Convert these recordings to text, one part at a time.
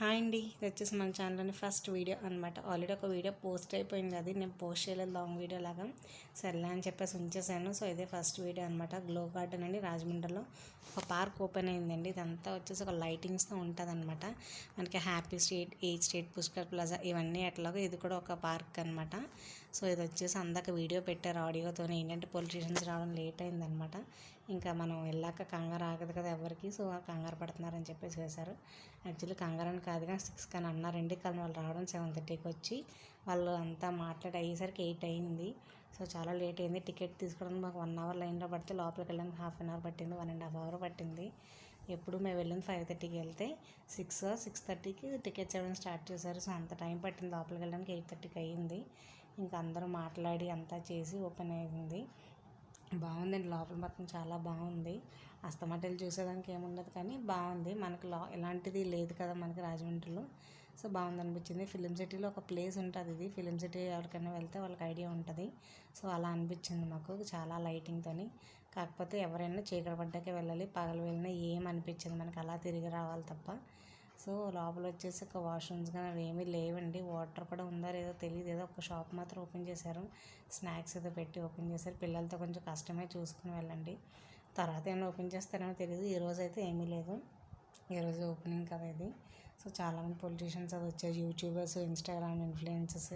Hi అండి, ఇది వచ్చేసి మన ఛానల్లోని ఫస్ట్ వీడియో అనమాట. ఆల్రెడీ ఒక వీడియో పోస్ట్ అయిపోయింది, అది నేను పోస్ట్ చేయలేదు లాంగ్ వీడియో లాగా. సర్లే అని చెప్పేసి ఉంచేసాను. సో ఇదే ఫస్ట్ వీడియో అనమాట. గ్లో గార్డెన్ అండి, రాజమండ్రిలో ఒక పార్క్ ఓపెన్ అయిందండి. ఇదంతా వచ్చేసి ఒక లైటింగ్స్తో ఉంటుంది అనమాట. మనకి happy street, age street, Pushkar plaza ఇవన్నీ అట్లాగా ఇది కూడా ఒక పార్క్ అనమాట. సో ఇది వచ్చేసి అందాక వీడియో పెట్టారు ఆడియోతో. ఏంటంటే పొలిటీషియన్స్ రావడం లేట్ అయిందనమాట. ఇంకా మనం వెళ్ళాక కంగారు ఆగదు కదా ఎవరికి, సో కంగారు పడుతున్నారని చెప్పేసి వేశారు. యాక్చువల్లీ కంగారని కాదు కానీ 6 కానీ అన్నారండి, కానీ వాళ్ళు రావడం 7:30కి వచ్చి వాళ్ళు అంతా మాట్లాడి అయ్యేసరికి 8 అయింది. సో చాలా లేట్ అయింది. టికెట్ తీసుకోవడానికి మాకు 1 అవర్ లైన్లో పడితే లోపలికి వెళ్ళడానికి హాఫ్ అన్ అవర్ పట్టింది, 1.5 అవర్ పట్టింది. ఎప్పుడు మేము వెళ్ళింది 5:30కి వెళ్తే 6:30కి టికెట్స్ ఇవ్వడం స్టార్ట్ చేశారు. సో అంత టైం పట్టింది లోపలికి వెళ్ళడానికి. 8:30కి అయ్యింది. ఇంకా అందరూ మాట్లాడి అంతా చేసి ఓపెన్ అయింది. బాగుందండి, లోపల మొత్తం చాలా బాగుంది. అస్తమాటలు చూసేదానికి ఏముండదు కానీ బాగుంది. మనకి ఎలాంటిది లేదు కదా మనకి రాజమండ్రిలో. సో బాగుంది అనిపించింది. ఫిలిం సిటీలో ఒక ప్లేస్ ఉంటుంది, ఇది ఫిలిం సిటీ ఎవరికైనా వెళ్తే వాళ్ళకి ఐడియా ఉంటుంది. సో అలా అనిపించింది మాకు, చాలా లైటింగ్తోని. కాకపోతే ఎవరైనా చీకటి పడ్డాకే వెళ్ళాలి, పగలు వెళ్ళినా ఏం అనిపించింది మనకి, అలా తిరిగి రావాలి తప్ప. సో లోపల వచ్చేసి ఒక వాష్రూమ్స్ కానీ అవి ఏమీ లేవండి. వాటర్ కూడా ఉందా లేదో తెలియదు. ఏదో ఒక షాప్ మాత్రం ఓపెన్ చేశారు, స్నాక్స్ ఏదో పెట్టి ఓపెన్ చేశారు. పిల్లలతో కొంచెం కష్టమే, చూసుకుని వెళ్ళండి. తర్వాత ఏమైనా ఓపెన్ చేస్తారేమో తెలియదు. ఈరోజు అయితే ఏమీ లేదు, ఈరోజు ఓపెనింగ్ కదా ఇది. సో చాలామంది పొలిటీషియన్స్ అది వచ్చారు, యూట్యూబర్స్, ఇన్స్టాగ్రామ్ ఇన్ఫ్లుయెన్సర్స్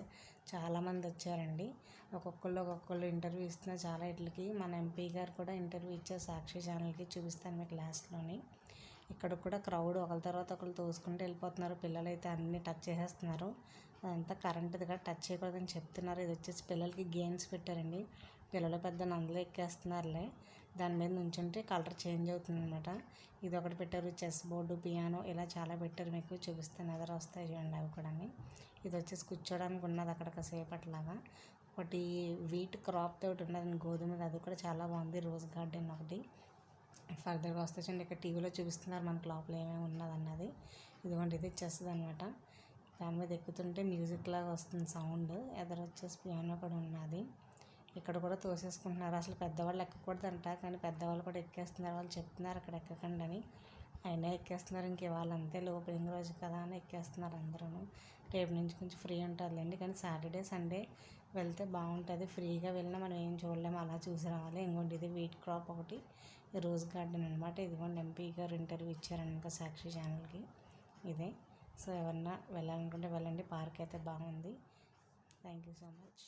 చాలామంది వచ్చారండి. ఒక్కొక్కళ్ళు ఇంటర్వ్యూ ఇస్తున్నారు చాలా ఇట్లకి. మన ఎంపీ గారు కూడా ఇంటర్వ్యూ ఇచ్చారు సాక్షి ఛానల్కి, చూపిస్తాను మీకు లాస్ట్లోని. ఇక్కడ కూడా క్రౌడ్ ఒకరి తర్వాత ఒకరు తోసుకుంటూ వెళ్ళిపోతున్నారు. పిల్లలు అయితే అన్నీ టచ్ చేసేస్తున్నారు. అదంతా కరెంటుది కూడా టచ్ చేయకూడదని చెప్తున్నారు. ఇది వచ్చేసి పిల్లలకి గేమ్స్ పెట్టారండి. పిల్లలు పెద్ద నందులో ఎక్కేస్తున్నారులే, దాని మీద నుంచుంటే కలర్ చేంజ్ అవుతుంది అనమాట. ఇది ఒకటి పెట్టారు, చెస్ బోర్డు, పియానో ఇలా చాలా పెట్టారు. మీకు చూపిస్తాను, ఎదురు వస్తాయి చూడండి అవి కూడా. ఇది వచ్చేసి కూర్చోడానికి ఉన్నది అక్కడ కాసేపట్లాగా. ఒకటి వీట్ క్రాప్ తోటి ఉన్నది గోధుమది, అది కూడా చాలా బాగుంది. రోజ్ గార్డెన్ ఒకటి ఫర్దర్గా వస్తే చూడండి, ఇక్కడ టీవీలో చూపిస్తున్నారు మనకు లోపల ఏమేమి ఉన్నదన్నది. ఇదిగోండి, ఇది చేస్తుంది అనమాట. దాని మీద ఎక్కుతుంటే మ్యూజిక్ లాగా వస్తుంది సౌండ్. ఎదురు వచ్చేసి పియానో కూడా ఉన్నది. ఇక్కడ కూడా తోసేసుకుంటున్నారు. అసలు పెద్దవాళ్ళు ఎక్కకూడదంట, కానీ పెద్దవాళ్ళు కూడా ఎక్కేస్తున్నారు. వాళ్ళు చెప్తున్నారు అక్కడ ఎక్కకండి అని, అయినా ఎక్కేస్తున్నారు. ఇంక వాళ్ళు అంతే, ఓపెనింగ్ రోజు కదా అని ఎక్కేస్తున్నారు అందరూ. రేపు నుంచి కొంచెం ఫ్రీ ఉంటుందిలేండి, కానీ సాటర్డే సండే వెళ్తే బాగుంటుంది. ఫ్రీగా వెళ్ళినా మనం ఏం చూడలేము, అలా చూసి రావాలి. ఇంకోటి ఇది వీట్ క్రాప్ ఒకటి, రోజ్ గార్డెన్ అనమాట. ఇదిగోండి ఎంపీ గారు ఇంటర్వ్యూ ఇచ్చారనుకో సాక్షి ఛానల్కి, ఇదే. సో ఎవరన్నా వెళ్ళాలనుకుంటే వెళ్ళండి, పార్క్ అయితే బాగుంది. Thank you so much.